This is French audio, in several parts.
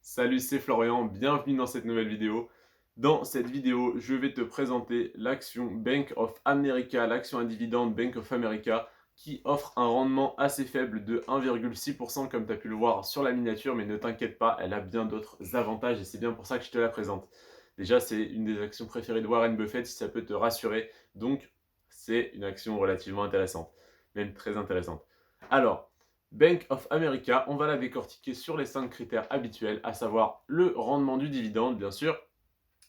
Salut, c'est Florian, bienvenue dans cette nouvelle vidéo. Dans cette vidéo, je vais te présenter l'action Bank of America, l'action à dividende Bank of America, qui offre un rendement assez faible de 1,6% comme tu as pu le voir sur la miniature, mais ne t'inquiète pas, elle a bien d'autres avantages et c'est bien pour ça que je te la présente. Déjà, c'est une des actions préférées de Warren Buffett, si ça peut te rassurer, donc c'est une action relativement intéressante, même très intéressante. Alors, Bank of America, on va la décortiquer sur les 5 critères habituels, à savoir le rendement du dividende, bien sûr,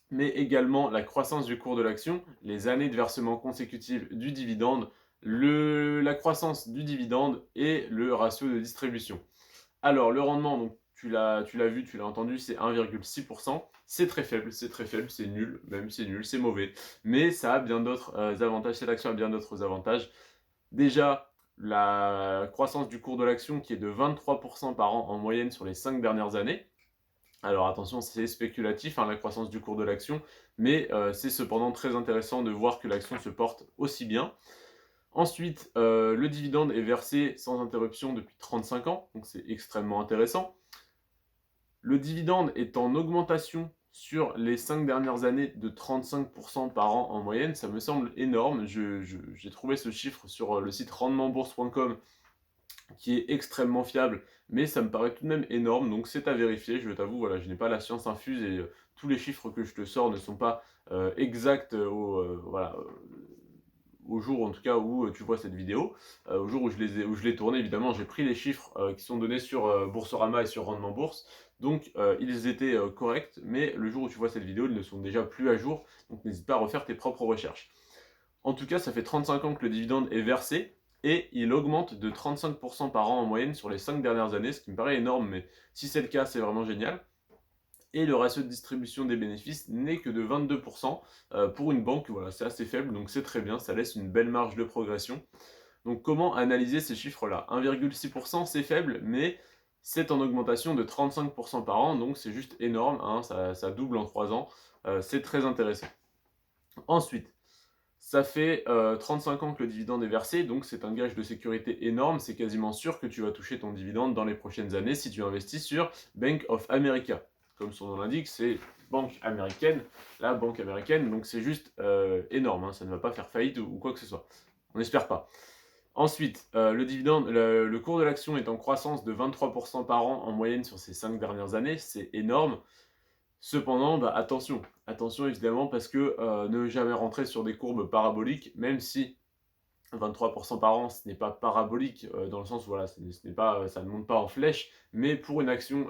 mais également la croissance du cours de l'action, les années de versement consécutif du dividende, la croissance du dividende et le ratio de distribution. Alors, le rendement, donc, tu l'as vu, tu l'as entendu, c'est 1,6%. C'est très faible, c'est nul, même c'est nul, c'est mauvais. Mais ça a bien d'autres avantages, cette action a bien d'autres avantages. Déjà, la croissance du cours de l'action qui est de 23% par an en moyenne sur les 5 dernières années. Alors attention, c'est spéculatif, hein, la croissance du cours de l'action, mais c'est cependant très intéressant de voir que l'action se porte aussi bien. Ensuite, le dividende est versé sans interruption depuis 35 ans, donc c'est extrêmement intéressant. Le dividende est en augmentation sur les 5 dernières années de 35% par an en moyenne, ça me semble énorme. J'ai trouvé ce chiffre sur le site rendementbourse.com qui est extrêmement fiable, mais ça me paraît tout de même énorme, donc c'est à vérifier. Je t'avoue, voilà, je n'ai pas la science infuse et tous les chiffres que je te sors ne sont pas exacts voilà, au jour en tout cas où tu vois cette vidéo. Au jour où où je l'ai tourné, évidemment, j'ai pris les chiffres qui sont donnés sur Boursorama et sur Rendement Bourse, donc ils étaient corrects, mais le jour où tu vois cette vidéo, ils ne sont déjà plus à jour, donc n'hésite pas à refaire tes propres recherches. En tout cas, ça fait 35 ans que le dividende est versé et il augmente de 35% par an en moyenne sur les 5 dernières années, ce qui me paraît énorme, mais si c'est le cas, c'est vraiment génial. Et le ratio de distribution des bénéfices n'est que de 22%. Pour une banque, voilà, c'est assez faible, donc c'est très bien, ça laisse une belle marge de progression. Donc comment analyser ces chiffres-là? 1,6% c'est faible, mais c'est en augmentation de 35% par an, donc c'est juste énorme, hein, ça double en 3 ans, c'est très intéressant. Ensuite, ça fait 35 ans que le dividende est versé, donc c'est un gage de sécurité énorme. C'est quasiment sûr que tu vas toucher ton dividende dans les prochaines années si tu investis sur Bank of America. Comme son nom l'indique, c'est banque américaine, la banque américaine, donc c'est juste énorme, hein, ça ne va pas faire faillite ou quoi que ce soit. On n'espère pas. Ensuite, le cours de l'action est en croissance de 23% par an en moyenne sur ces 5 dernières années, c'est énorme. Cependant, bah, attention, attention évidemment parce que ne jamais rentrer sur des courbes paraboliques, même si 23% par an, ce n'est pas parabolique dans le sens où voilà, ce n'est pas, ça ne monte pas en flèche, mais pour une action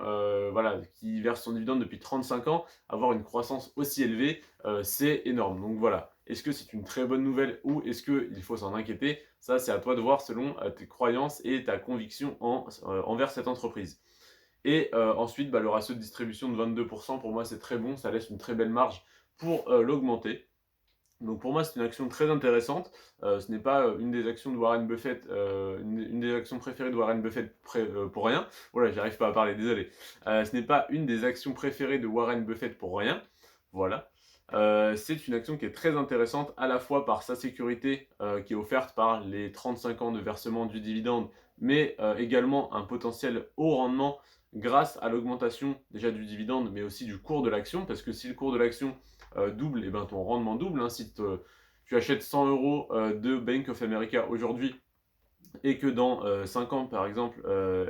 voilà, qui verse son dividende depuis 35 ans, avoir une croissance aussi élevée, c'est énorme. Donc voilà, est-ce que c'est une très bonne nouvelle ou est-ce qu'il faut s'en inquiéter? Ça, c'est à toi de voir selon tes croyances et ta conviction envers cette entreprise. Et ensuite, bah, le ratio de distribution de 22%, pour moi, c'est très bon. Ça laisse une très belle marge pour l'augmenter. Donc pour moi, c'est une action très intéressante. Ce n'est pas une des actions de Warren Buffett, une des actions préférées de Warren Buffett pour rien. Voilà, j'arrive pas à parler, désolé. Ce n'est pas une des actions préférées de Warren Buffett pour rien. Voilà. C'est une action qui est très intéressante à la fois par sa sécurité qui est offerte par les 35 ans de versement du dividende, mais également un potentiel haut rendement grâce à l'augmentation déjà du dividende, mais aussi du cours de l'action, parce que si le cours de l'action double, et ben ton rendement double. Hein, si tu achètes 100 euros de Bank of America aujourd'hui et que dans 5 ans, par exemple,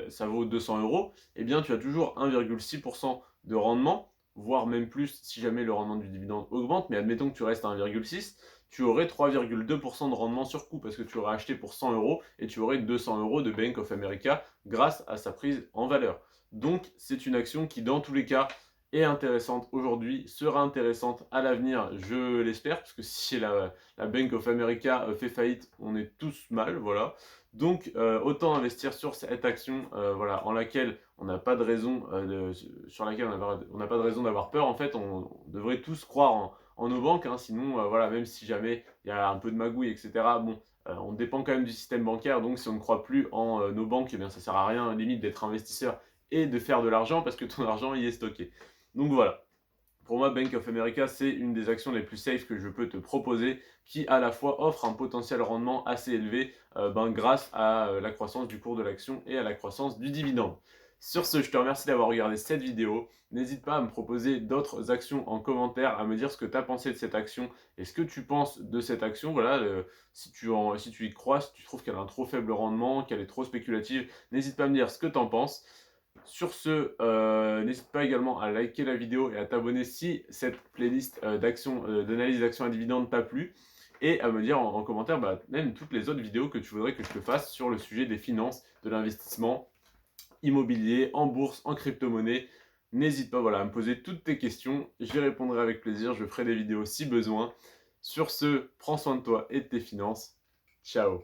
ça vaut 200 euros, eh bien tu as toujours 1,6% de rendement, voire même plus si jamais le rendement du dividende augmente, mais admettons que tu restes à 1,6, tu aurais 3,2% de rendement sur coût parce que tu aurais acheté pour 100 euros et tu aurais 200 euros de Bank of America grâce à sa prise en valeur. Donc c'est une action qui dans tous les cas est intéressante aujourd'hui, sera intéressante à l'avenir, je l'espère, parce que si la Bank of America fait faillite, on est tous mal, voilà. Donc autant investir sur cette action voilà, en laquelle on n'a pas de raison, sur laquelle on n'a pas de raison d'avoir peur. En fait, on devrait tous croire en nos banques, hein, sinon voilà, même si jamais il y a un peu de magouille, etc. Bon, on dépend quand même du système bancaire, donc si on ne croit plus en nos banques, eh bien ça sert à rien limite d'être investisseur et de faire de l'argent parce que ton argent y est stocké. Donc voilà. Pour moi, Bank of America, c'est une des actions les plus safe que je peux te proposer, qui à la fois offre un potentiel rendement assez élevé grâce à la croissance du cours de l'action et à la croissance du dividende. Sur ce, je te remercie d'avoir regardé cette vidéo. N'hésite pas à me proposer d'autres actions en commentaire, à me dire ce que tu as pensé de cette action et ce que tu penses de cette action. Voilà, si tu y crois, si tu trouves qu'elle a un trop faible rendement, qu'elle est trop spéculative, n'hésite pas à me dire ce que tu en penses. Sur ce, n'hésite pas également à liker la vidéo et à t'abonner si cette playlist d'analyse d'actions à dividendes t'a plu. Et à me dire en commentaire même toutes les autres vidéos que tu voudrais que je te fasse sur le sujet des finances, de l'investissement immobilier, en bourse, en crypto-monnaie. N'hésite pas voilà, à me poser toutes tes questions, j'y répondrai avec plaisir, je ferai des vidéos si besoin. Sur ce, prends soin de toi et de tes finances. Ciao.